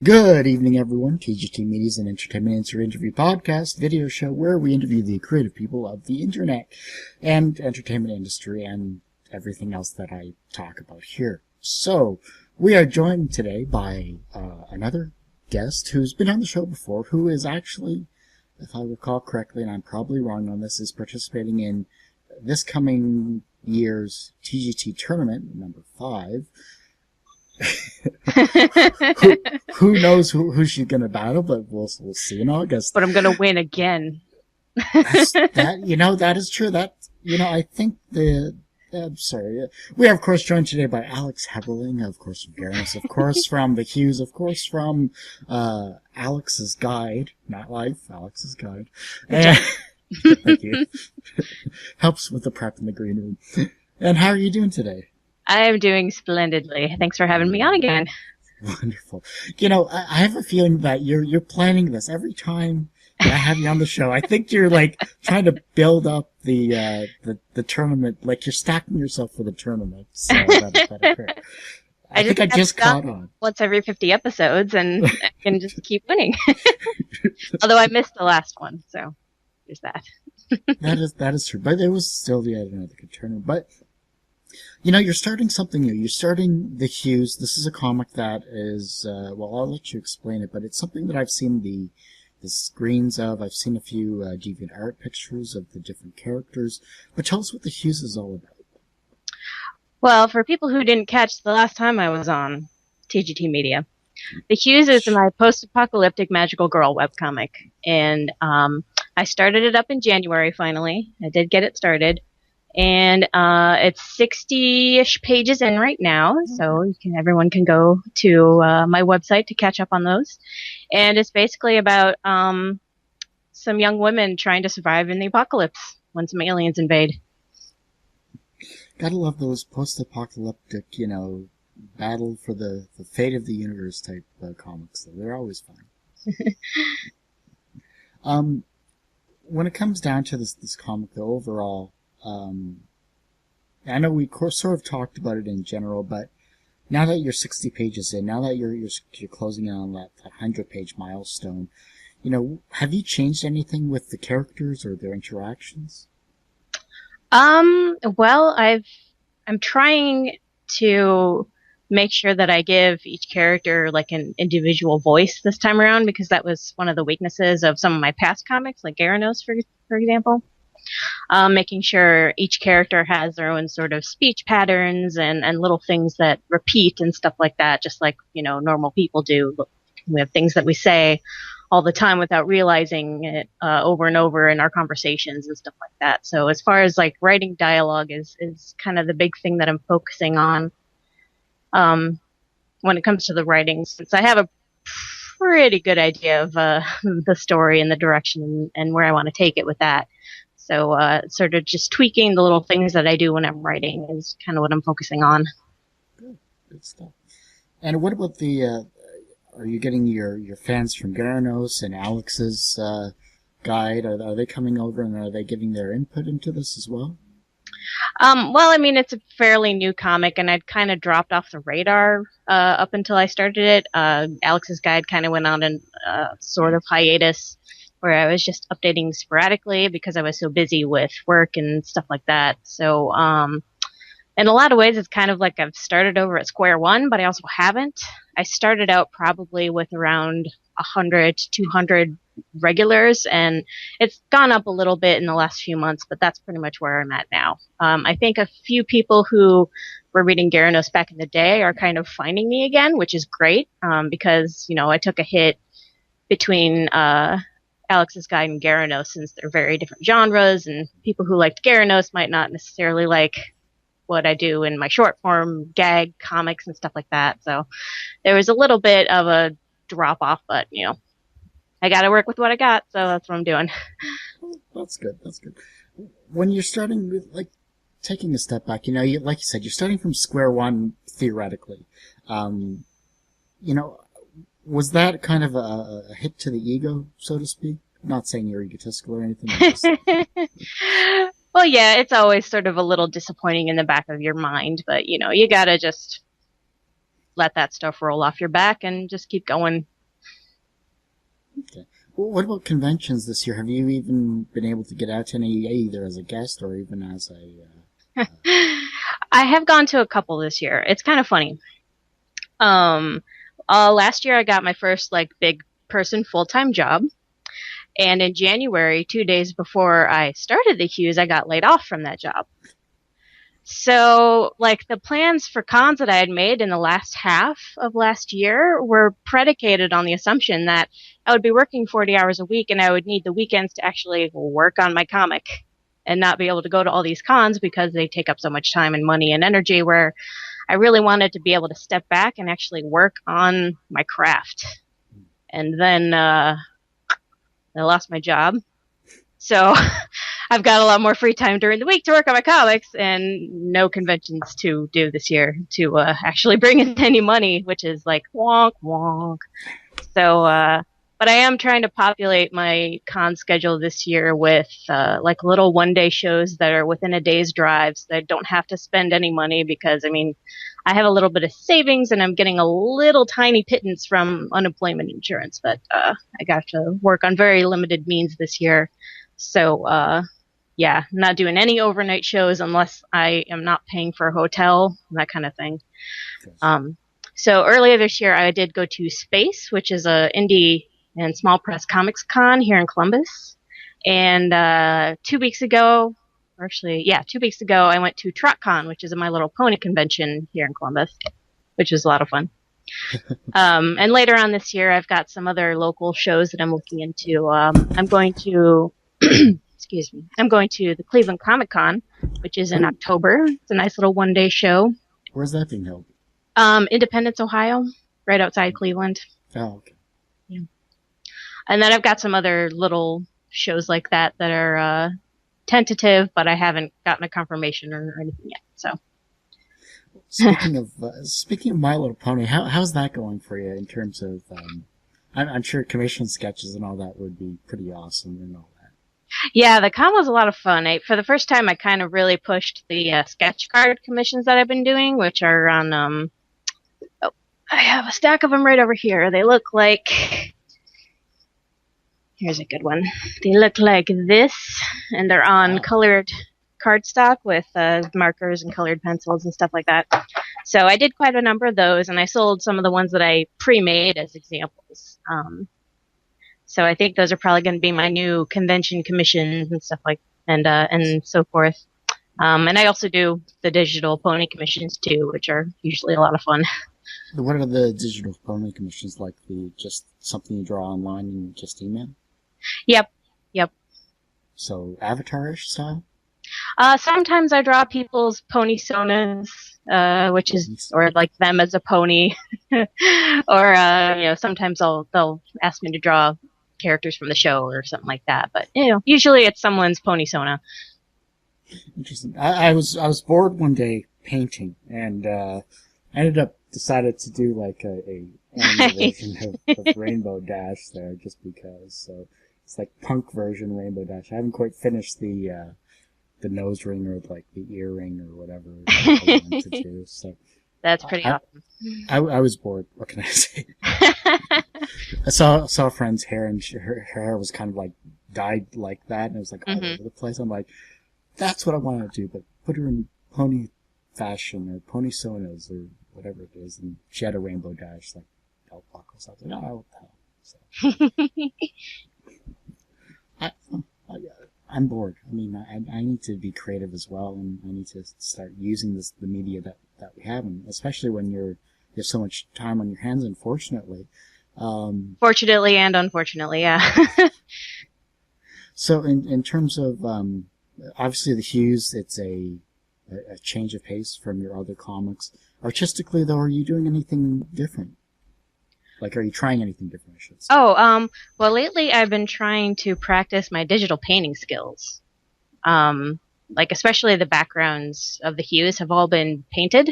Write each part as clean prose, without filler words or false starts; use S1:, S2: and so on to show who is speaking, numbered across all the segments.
S1: Good evening, everyone. TGT Media is an entertainment interview podcast, video show where we interview the creative people of the internet and entertainment industry and everything else that I talk about here. So, we are joined today by another guest who's been on the show before, who is actually, if I recall correctly, and I'm probably wrong on this, is participating in this coming year's TGT tournament, number 5. who knows who she's gonna battle, but we'll see in August.
S2: But I'm gonna win again.
S1: That is true. I think I'm sorry. We are, of course, joined today by Alex Heberling, of course, from Garanos, of course, from the Hues, of course, from Alex's Guide, not Life, Alex's Guide. And, thank you. Helps with the prep in the green room. And how are you doing today?
S2: I'm doing splendidly. Thanks for having me on again.
S1: Wonderful. I have a feeling that you're planning this every time I have you on the show. I think you're like trying to build up the tournament, like you're stacking yourself for the tournament. So that occur. I think I just caught on.
S2: Once every 50 episodes, and I can just keep winning. Although I missed the last one, so there's that.
S1: That is true, but it was still another good tournament. But you're starting something new. You're starting the Hues. This is a comic that is, I'll let you explain it, but it's something that I've seen the screens of. I've seen a few DeviantArt pictures of the different characters. But tell us what the Hues is all about.
S2: Well, for people who didn't catch the last time I was on TGT Media, the Hues is my post-apocalyptic magical girl webcomic. And I started it up in January, finally. I did get it started. And it's 60-ish pages in right now, so everyone can go to my website to catch up on those. And it's basically about some young women trying to survive in the apocalypse when some aliens invade.
S1: Gotta love those post-apocalyptic, battle for the fate of the universe type comics. They're always fun. When it comes down to this comic, though, overall, I know we sort of talked about it in general, but now that you're 60 pages in, now that you're closing in on that 100-page milestone, have you changed anything with the characters or their interactions?
S2: Well, I'm trying to make sure that I give each character like an individual voice this time around, because that was one of the weaknesses of some of my past comics, like Garanos, for example. Making sure each character has their own sort of speech patterns and little things that repeat and stuff like that, just like, normal people do. We have things that we say all the time without realizing it over and over in our conversations and stuff like that. So as far as like writing dialogue is kind of the big thing that I'm focusing on when it comes to the writing, since I have a pretty good idea of the story and the direction and where I want to take it with that. So sort of just tweaking the little things that I do when I'm writing is kind of what I'm focusing on.
S1: Good stuff. And what about are you getting your fans from Garanos and Alex's Guide? Are they coming over and are they giving their input into this as well?
S2: Well, I mean, it's a fairly new comic, and I'd kind of dropped off the radar up until I started it. Alex's Guide kind of went on a sort of hiatus, where I was just updating sporadically because I was so busy with work and stuff like that. So, in a lot of ways, it's kind of like I've started over at square one, but I also haven't. I started out probably with around 100 to 200 regulars, and it's gone up a little bit in the last few months, but that's pretty much where I'm at now. I think a few people who were reading Garanos back in the day are kind of finding me again, which is great, because, I took a hit between Alex's Guide and Garanos, since they're very different genres, and people who liked Garanos might not necessarily like what I do in my short form gag comics and stuff like that. So there was a little bit of a drop off, but I got to work with what I got, so that's what I'm doing.
S1: That's good. When you're starting with taking a step back, like you said, you're starting from square one theoretically. Was that kind of a hit to the ego, so to speak? I'm not saying you're egotistical or anything.
S2: Well, yeah, it's always sort of a little disappointing in the back of your mind, but you gotta just let that stuff roll off your back and just keep going.
S1: Okay. Well, what about conventions this year? Have you even been able to get out to any, either as a guest or even as a...
S2: I have gone to a couple this year. It's kind of funny. Last year I got my first like big person full-time job. And in January, 2 days before I started the Hues, I got laid off from that job. So, like, the plans for cons that I had made in the last half of last year were predicated on the assumption that I would be working 40 hours a week and I would need the weekends to actually work on my comic and not be able to go to all these cons because they take up so much time and money and energy, where I really wanted to be able to step back and actually work on my craft. And then I lost my job. So I've got a lot more free time during the week to work on my comics and no conventions to do this year to actually bring in any money, which is like wonk, wonk. So, but I am trying to populate my con schedule this year with like little one-day shows that are within a day's drive so that I don't have to spend any money because, I mean, I have a little bit of savings and I'm getting a little tiny pittance from unemployment insurance, but I got to work on very limited means this year. So, yeah, not doing any overnight shows unless I am not paying for a hotel, that kind of thing. So earlier this year, I did go to Space, which is a indie and small press comics con here in Columbus. And 2 weeks ago, or actually, yeah, 2 weeks ago, I went to TrotCon, which is a My Little Pony convention here in Columbus, which was a lot of fun. And later on this year, I've got some other local shows that I'm looking into. I'm going to... excuse me. I'm going to the Cleveland Comic Con, which is in October. It's a nice little one-day show.
S1: Where's that being held?
S2: Independence, Ohio, right outside Cleveland.
S1: Oh, okay.
S2: Yeah. And then I've got some other little shows like that that are tentative, but I haven't gotten a confirmation or anything yet. So.
S1: Speaking of My Little Pony, how's that going for you in terms of? I'm sure commission sketches and all that would be pretty awesome and all that.
S2: Yeah, the con was a lot of fun. For the first time, I kind of really pushed the sketch card commissions that I've been doing, which are on, I have a stack of them right over here. They look like, here's a good one. They look like this, and they're on colored cardstock with markers and colored pencils and stuff like that. So I did quite a number of those, and I sold some of the ones that I pre-made as examples. So I think those are probably going to be my new convention commissions and stuff like, and so forth. And I also do the digital pony commissions too, which are usually a lot of fun.
S1: What are the digital pony commissions like? Just something you draw online and just email?
S2: Yep.
S1: So avatar-ish style?
S2: Sometimes I draw people's pony sonas, which is, or like them as a pony, or sometimes they'll ask me to draw characters from the show or something like that. But usually it's someone's pony sona.
S1: Interesting. I was bored one day painting, and I decided to do like a anime version of Rainbow Dash there, just because. So it's like punk version Rainbow Dash. I haven't quite finished the nose ring or like the earring or whatever I wanted to do. So
S2: that's pretty awesome.
S1: I was bored. What can I say? I saw a friend's hair, and her hair was kind of like dyed like that, and it was like all over the place. I'm like, that's what I want to do, but put her in pony fashion or pony sonas or whatever it is. And she had a Rainbow Dash like belt buckle. So I was like, oh, what the hell? So I'm bored. I mean, I need to be creative as well, and I need to start using the media that we have, and especially when you have so much time on your hands, unfortunately.
S2: Fortunately and unfortunately, yeah.
S1: So in terms of, obviously the Hues, it's a change of pace from your other comics. Artistically, though, are you doing anything different? Like, are you trying anything different, I should say?
S2: Well, lately I've been trying to practice my digital painting skills. Like, especially the backgrounds of the Hues have all been painted.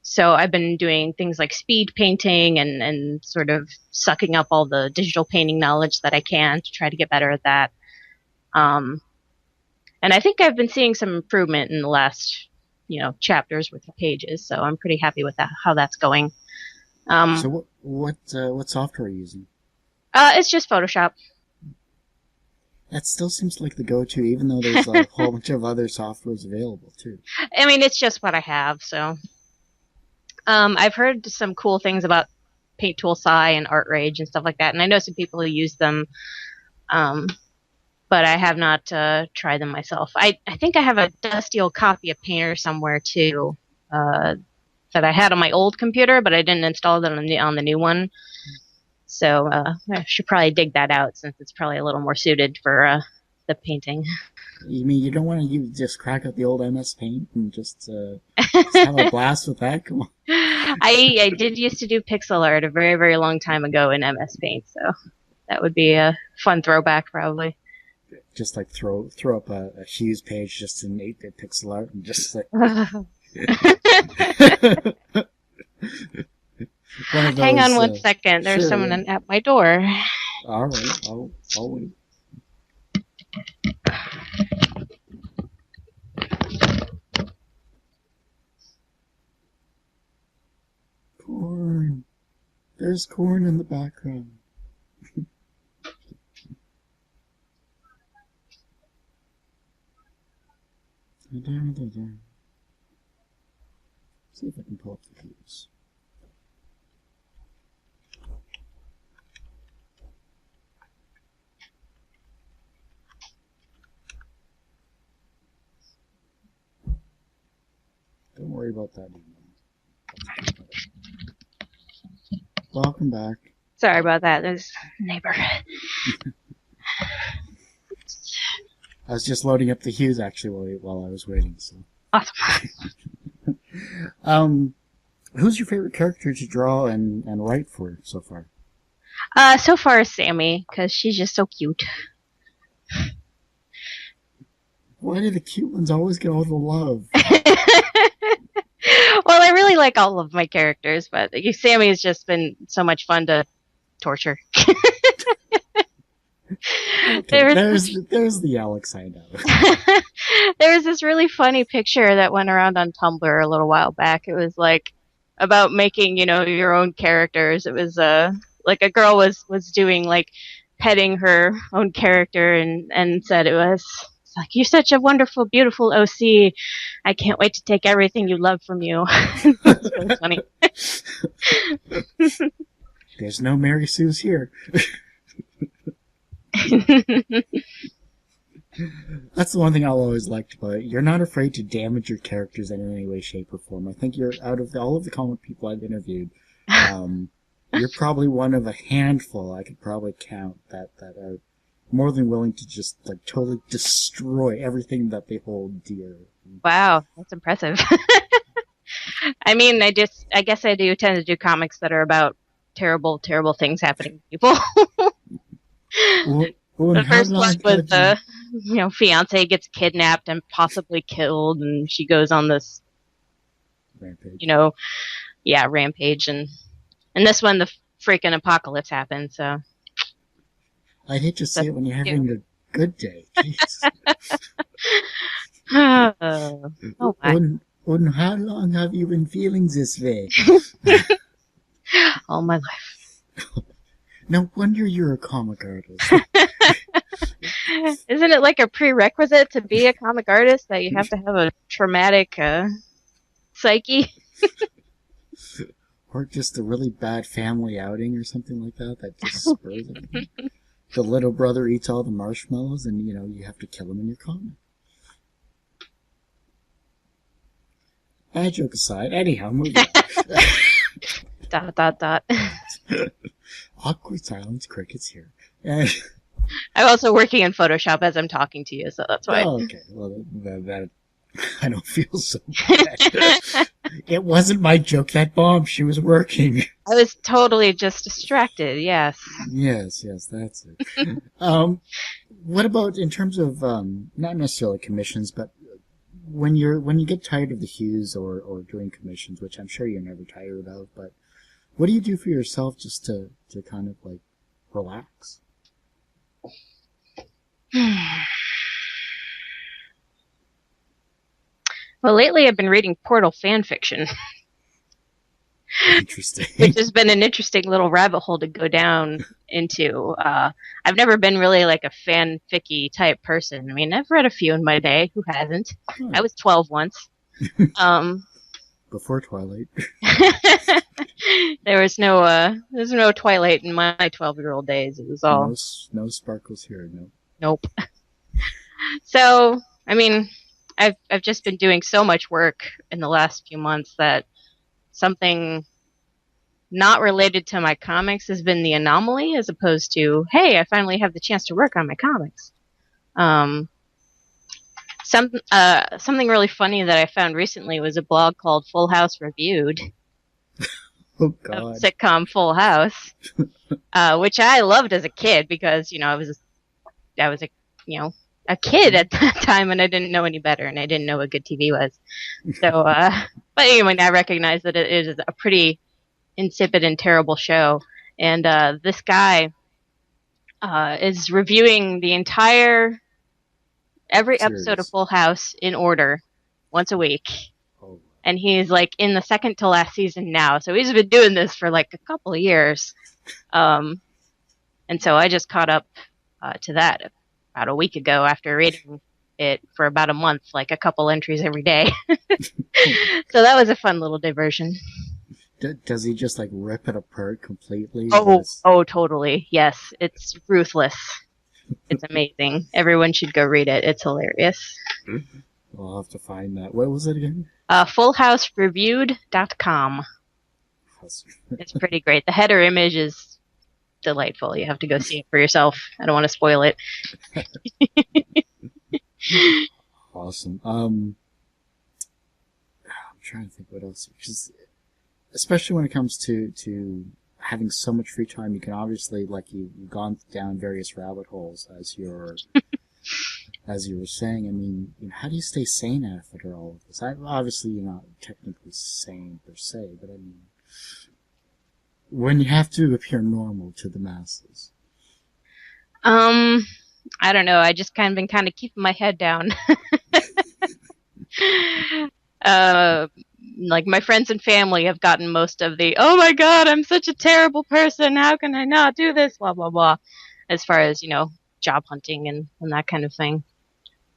S2: So I've been doing things like speed painting and sort of sucking up all the digital painting knowledge that I can to try to get better at that. And I think I've been seeing some improvement in the last, chapters worth of pages. So I'm pretty happy with that, how that's going.
S1: So what software are you using?
S2: It's just Photoshop.
S1: That still seems like the go-to, even though there's a whole bunch of other softwares available too.
S2: I mean, it's just what I have. So, I've heard some cool things about Paint Tool Sci and Art Rage and stuff like that, and I know some people who use them. But I have not tried them myself. I think I have a dusty old copy of Painter somewhere too, that I had on my old computer, but I didn't install it on the new one. So I should probably dig that out, since it's probably a little more suited for the painting.
S1: You mean you don't want to just crack out the old MS Paint and just have a blast with that? Come on.
S2: I did used to do pixel art a very, very long time ago in MS Paint, so that would be a fun throwback probably.
S1: Just like throw up a Hues page just in 8-bit pixel art and just like...
S2: Hang on one second. There's someone at my door.
S1: All right. I'll wait. Corn. There's corn in the background. See if I can pull up the Hues. Don't worry about that anymore. Welcome back.
S2: Sorry about that. There's a neighbor.
S1: I was just loading up the Hues actually while I was waiting. So.
S2: Awesome.
S1: Who's your favorite character to draw and write for so far?
S2: So far, Sammy, because she's just so cute.
S1: Why do the cute ones always get all the love?
S2: Well, I really like all of my characters, but Sammy has just been so much fun to torture.
S1: Okay, there's the Alex I know.
S2: There was this really funny picture that went around on Tumblr a little while back. It was like about making, your own characters. It was like a girl was doing like petting her own character and said it's like, "You're such a wonderful, beautiful OC. I can't wait to take everything you love from you." It's really funny.
S1: There's no Mary Sue's here. That's the one thing I'll always liked about it. You're not afraid to damage your characters in any way, shape, or form. I think you're, out of all of the comic people I've interviewed, you're probably one of a handful I could probably count that are more than willing to just like totally destroy everything that they hold dear.
S2: Wow, that's impressive. I mean, I guess I do tend to do comics that are about terrible, terrible things happening to people. The first one was the fiance gets kidnapped and possibly killed, and she goes on this rampage. Rampage, and this one the freaking apocalypse happened. So
S1: I hate to say it when you're having a good day.
S2: Oh my.
S1: And how long have you been feeling this way?
S2: All my life.
S1: No wonder you're a comic artist.
S2: Isn't it like a prerequisite to be a comic artist that you have to have a traumatic psyche?
S1: Or just a really bad family outing or something like that just spurs it. The little brother eats all the marshmallows and, you have to kill him in your comic. Bad joke aside, anyhow, moving
S2: on. ...
S1: Awkward silence, crickets here.
S2: I'm also working in Photoshop as I'm talking to you, so that's why.
S1: Oh, okay. Well, that I don't feel so bad. It wasn't my joke. That bomb. She was working.
S2: I was totally just distracted. Yes.
S1: Yes, that's it. What about in terms of not necessarily commissions, but when you get tired of the Hues or doing commissions, which I'm sure you're never tired of, but what do you do for yourself just to kind of like relax?
S2: Well, lately I've been reading Portal fan fiction,
S1: Interesting.
S2: which has been an interesting little rabbit hole to go down into. I've never been really like a fanficky type person. I mean, I've read a few in my day. Who hasn't?
S1: Oh.
S2: I was 12 once.
S1: Before Twilight.
S2: There's no Twilight in my 12-year-old days. It was all
S1: no sparkles here. No.
S2: nope. So, I mean, I've just been doing so much work in the last few months that something not related to my comics has been the anomaly, as opposed to, hey, I finally have the chance to work on my comics. Something really funny that I found recently was a blog called Full House Reviewed.
S1: Oh God.
S2: Of sitcom Full House, which I loved as a kid because I was a kid at that time and I didn't know any better and I didn't know what good TV was. So, but anyway, I recognize that it is a pretty insipid and terrible show. And this guy is reviewing the every episode of Full House in order once a week.
S1: Oh.
S2: And he's like in the second to last season now. So he's been doing this for like a couple of years. And so I just caught up to that about a week ago after reading it for about a month, like a couple entries every day. So that was a fun little diversion.
S1: Does he just like rip it apart completely?
S2: Oh, totally. Yes. It's ruthless. It's amazing. Everyone should go read it. It's hilarious.
S1: I'll have to find that. What was it again?
S2: FullHouseReviewed.com. It's pretty great. The header image is delightful. You have to go see it for yourself. I don't want to spoil it.
S1: Awesome. I'm trying to think what else. Because especially when it comes to having so much free time, you can obviously, like, you've gone down various rabbit holes as you were saying. I mean, how do you stay sane after all of this? Obviously, you're not technically sane per se, but I mean, when you have to appear normal to the masses.
S2: I don't know. I just been keeping my head down. Like my friends and family have gotten most of the, oh my God, I'm such a terrible person. How can I not do this? Blah, blah, blah. As far as, job hunting and that kind of thing.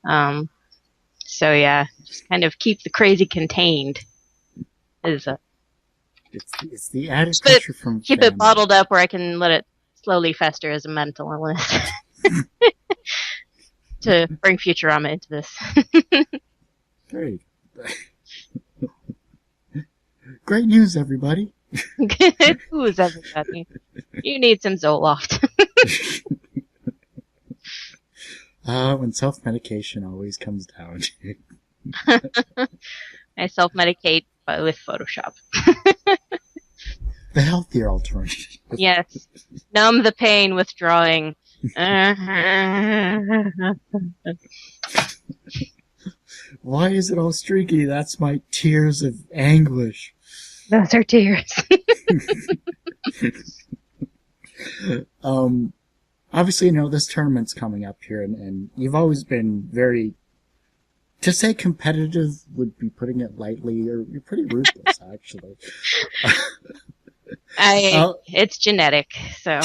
S2: So yeah, just kind of keep the crazy contained.
S1: It's the added pressure from
S2: keep
S1: family.
S2: It bottled up where I can let it slowly fester as a mental illness. To bring Futurama into this.
S1: Great. Great news, everybody.
S2: Who's everybody? You need some Zoloft.
S1: When self-medication always comes down.
S2: I self-medicate with Photoshop.
S1: The healthier alternative.
S2: Yes. Numb the pain with drawing.
S1: Why is it all streaky? That's my tears of anguish.
S2: Those are tears.
S1: Obviously, this tournament's coming up here, and you've always been very, to say competitive would be putting it lightly. You're pretty ruthless, actually.
S2: It's genetic, so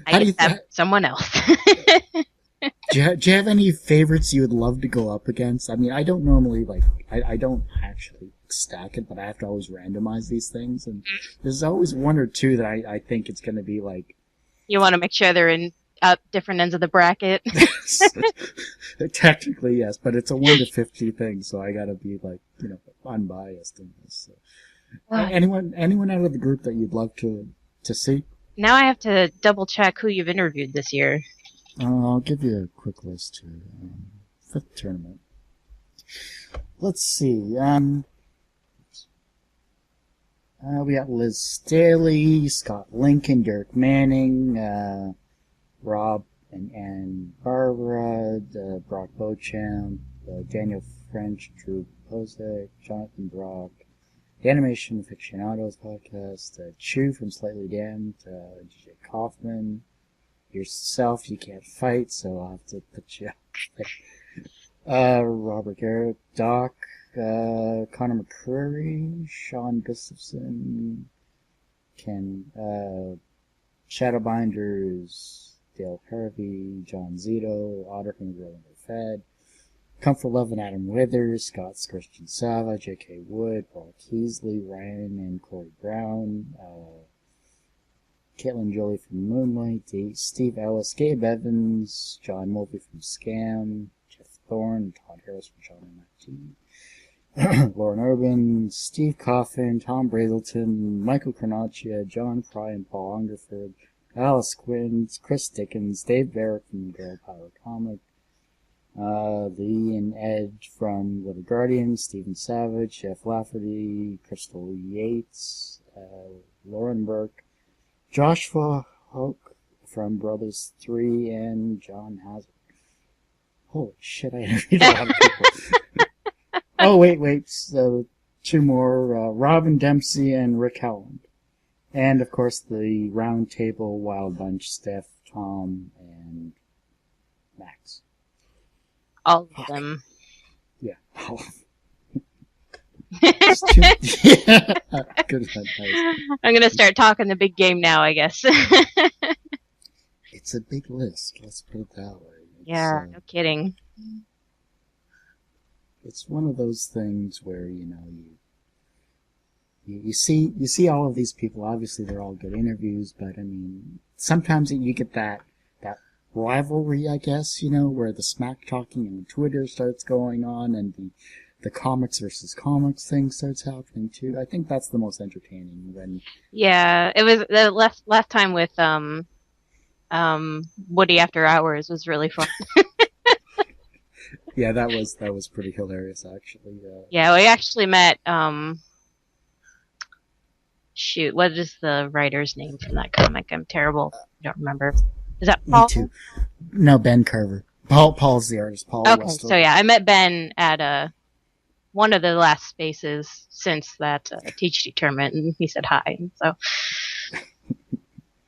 S2: I guess have someone else.
S1: Do you have any favorites you would love to go up against? I mean, I don't normally, I don't actually stack it, but I have to always randomize these things, and there's always one or two that I think it's going to be like...
S2: You want to make sure they're in different ends of the bracket?
S1: Technically, yes, but it's a 1 to 50 thing, so I gotta be, unbiased in this. So. Anyone out of the group that you'd love to see?
S2: Now I have to double check who you've interviewed this year.
S1: I'll give you a quick list here. Fifth tournament. Let's see. We got Liz Staley, Scott Lincoln, Derek Manning, Rob and Barbara, Brock Beauchamp, Daniel French, Drew Posek, Jonathan Brock, the Animation Aficionados podcast, Chew from Slightly Damned, DJ Kaufman, yourself, you can't fight, so I'll have to put you out there. Robert Garrett, Doc, Connor McCreary, Sean Gustafson, Shadowbinders, Dale Harvey, John Zito, Otter from Growing Fed, Comfort Love and Adam Withers, Scott Christian Sava, J.K. Wood, Paul Keasley, Ryan and Corey Brown, Caitlin Jolie from Moonlight, Steve Ellis, Gabe Evans, John Mulvey from Scam, Jeff Thorne, Todd Harris from Sean MIT, Lauren Urban, Steve Coffin, Tom Brazelton, Michael Cronaccia, John Fry and Paul Hungerford, Alice Quinn, Chris Dickens, Dave Barrett from Girl Power Comic, Lee and Ed from Little Guardian, Stephen Savage, Jeff Lafferty, Crystal Yates, Lauren Burke, Joshua Hoke from Brothers 3, and John Hazard. Holy shit, I interviewed a lot of people. Oh, wait. So, two more, Robin Dempsey and Rick Howland. And, of course, the Round Table Wild Bunch, Steph, Tom, and Max.
S2: All of them.
S1: Yeah, all of them. Yeah. Good advice.
S2: I'm gonna start talking the big game now, I guess.
S1: It's a big list, let's put it that way.
S2: Yeah, no kidding.
S1: It's one of those things where, you see all of these people. Obviously they're all good interviews, but I mean, sometimes you get that rivalry, I guess, where the smack talking and Twitter starts going on, and the comics versus comics thing starts happening too. I think that's the most entertaining when.
S2: Yeah, it was the last time with Woody After Hours was really fun.
S1: Yeah, that was pretty hilarious, actually.
S2: Yeah, we actually met. Shoot, what is the writer's name from that comic? I'm terrible. I don't remember. Is that Paul?
S1: Me too. No, Ben Carver. Paul's the artist. Paul.
S2: Okay,
S1: Westall.
S2: so yeah, I met Ben at one of the last spaces since that THD tournament, and he said hi. And so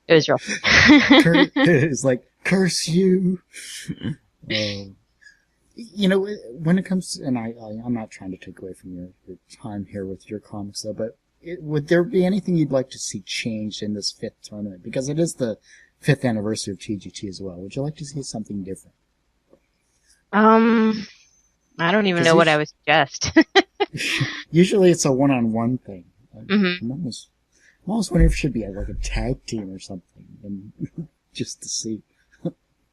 S2: it was real.
S1: It's like, curse you. When it comes to, and I'm not trying to take away from your time here with your comics, though, but would there be anything you'd like to see changed in this 5th tournament? Because it is the 5th anniversary of TGT as well. Would you like to see something different?
S2: I don't even know what I would suggest.
S1: Usually it's a one-on-one thing.
S2: Mm-hmm.
S1: I'm almost wondering if it should be like a tag team or something, and just to see.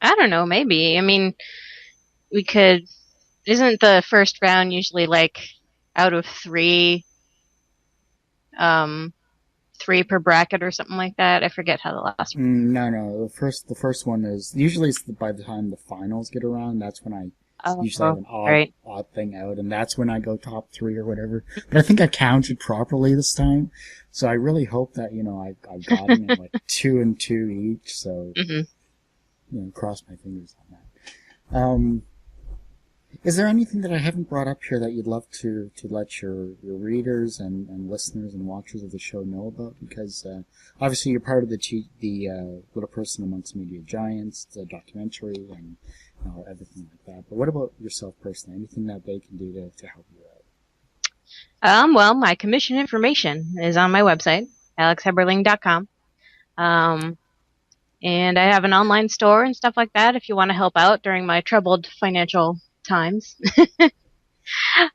S2: I don't know, maybe. I mean, we could. Isn't the first round usually like out of 3, 3 per bracket or something like that? I forget how the last one.
S1: No. The first one is usually by the time the finals get around. That's when I usually have an odd thing out, and that's when I go top 3 or whatever. But I think I counted properly this time, so I really hope that I've gotten like 2 and 2 each. So cross my fingers on that. Is there anything that I haven't brought up here that you'd love to let your readers and listeners and watchers of the show know about? Because obviously you're part of the Little Person Amongst Media Giants, the documentary, and everything like that. But what about yourself personally? Anything that they can do to help you out?
S2: Well, my commission information is on my website, alexheberling.com. And I have an online store and stuff like that if you want to help out during my troubled financial times.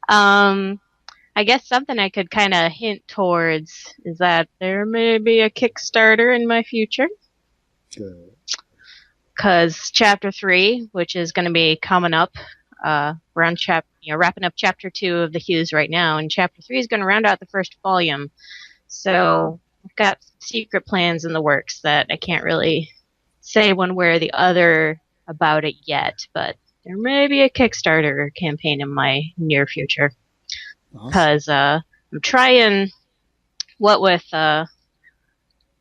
S2: I guess something I could kind of hint towards is that there may be a Kickstarter in my future.
S1: Good.
S2: Because Chapter 3, which is going to be coming up, we're on wrapping up Chapter 2 of the Hues right now, and Chapter 3 is going to round out the first volume. So I've got secret plans in the works that I can't really say one way or the other about it yet, but there may be a Kickstarter campaign in my near future. Because I'm trying, what with the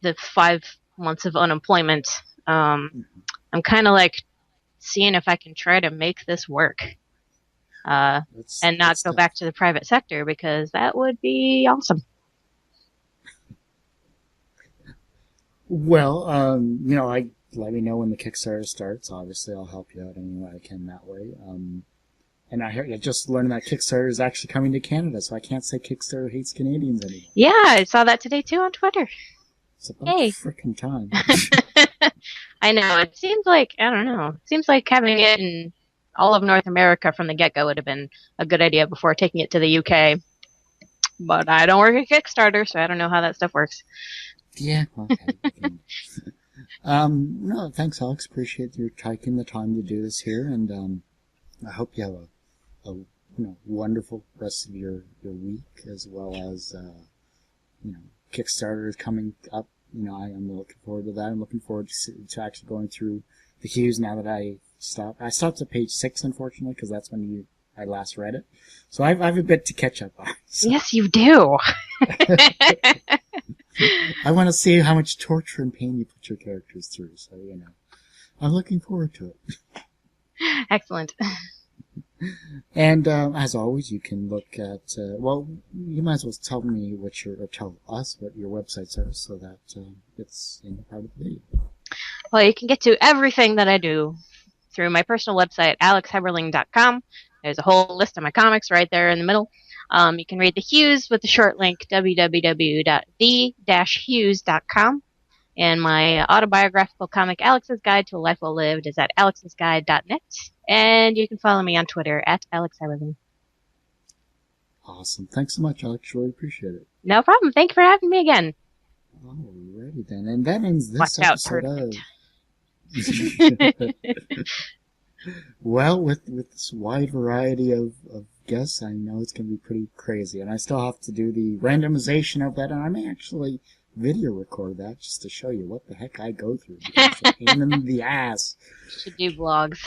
S2: 5 months of unemployment, I'm kind of like seeing if I can try to make this work and not go back to the private sector, because that would be awesome.
S1: Well, let me know when the Kickstarter starts. Obviously, I'll help you out any way I can that way. And I just learned that Kickstarter is actually coming to Canada, so I can't say Kickstarter hates Canadians anymore.
S2: Yeah, I saw that today too on Twitter.
S1: It's about frickin' time.
S2: I know. It seems like, I don't know. It seems like having it in all of North America from the get-go would have been a good idea before taking it to the UK. But I don't work at Kickstarter, so I don't know how that stuff works.
S1: Yeah, okay. No, thanks, Alex. Appreciate you taking the time to do this here, and I hope you have a wonderful rest of your week, as well as Kickstarter is coming up. I'm looking forward to that. I'm looking forward to actually going through the Hues now that I stopped. I stopped at page 6, unfortunately, because that's when I last read it. So I have a bit to catch up on. So.
S2: Yes, you do.
S1: I want to see how much torture and pain you put your characters through. So, I'm looking forward to it.
S2: Excellent.
S1: And as always, you can look at, you might as well tell us what your websites are so that it's in part of the video.
S2: Well, you can get to everything that I do through my personal website, alexheberling.com. There's a whole list of my comics right there in the middle. You can read the Hues with the short link, www.the-hues.com. And my autobiographical comic, Alex's Guide to a Life Well Lived, is at alexsguide.net. And you can follow me on Twitter at alexheberling.
S1: Awesome. Thanks so much, Alex. Really appreciate it.
S2: No problem. Thank you for having me again.
S1: Alrighty then. And that ends this
S2: Watch
S1: episode
S2: out,
S1: of... Well, with this wide variety of guests, I know it's going to be pretty crazy. And I still have to do the randomization of that, and I may actually video record that just to show you what the heck I go through. It's a pain in the ass.
S2: You should do vlogs.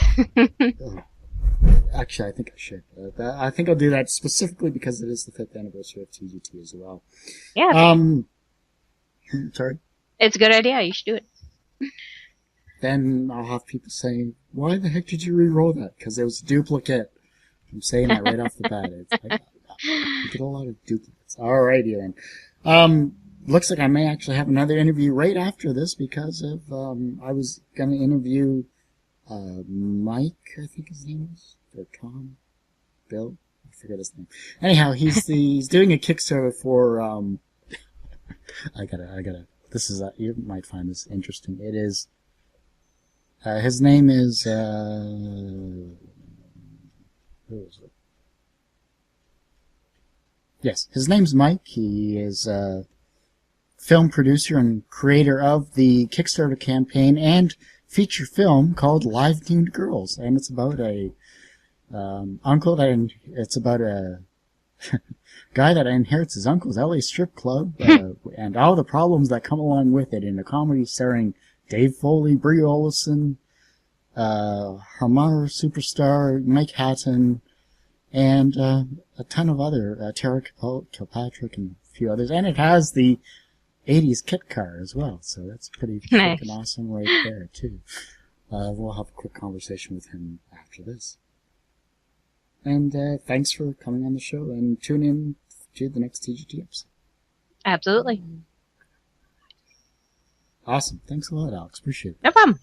S1: Actually, I think I should. I think I'll do that specifically because it is the 5th anniversary of TGT as well.
S2: Yeah.
S1: Sorry?
S2: It's a good idea. You should do it.
S1: Then I'll have people saying, why the heck did you re-roll that? Because it was a duplicate. I'm saying that right off the bat. You get a lot of duplicates. Alrighty then. Looks like I may actually have another interview right after this because of, I was going to interview Mike, I think his name is, or Tom, Bill, I forget his name. Anyhow, he's doing a Kickstarter for, I gotta, this is, you might find this interesting. It is, his name is, who is it? Yes, his name's Mike. He is a film producer and creator of the Kickstarter campaign and feature film called Live Nude Girls, and it's about a it's about a guy that inherits his uncle's LA strip club and all the problems that come along with it, in a comedy starring Dave Foley, Brie Olson, Hamar Superstar, Mike Hatton, and a ton of other, Tara Kilpatrick and a few others, and it has the 80s kit car as well, so that's pretty
S2: nice.
S1: Freaking awesome right there, too. We'll have a quick conversation with him after this. And thanks for coming on the show, and tune in to the next TGT episode.
S2: Absolutely.
S1: Awesome. Thanks a lot, Alex. Appreciate it.
S2: No problem.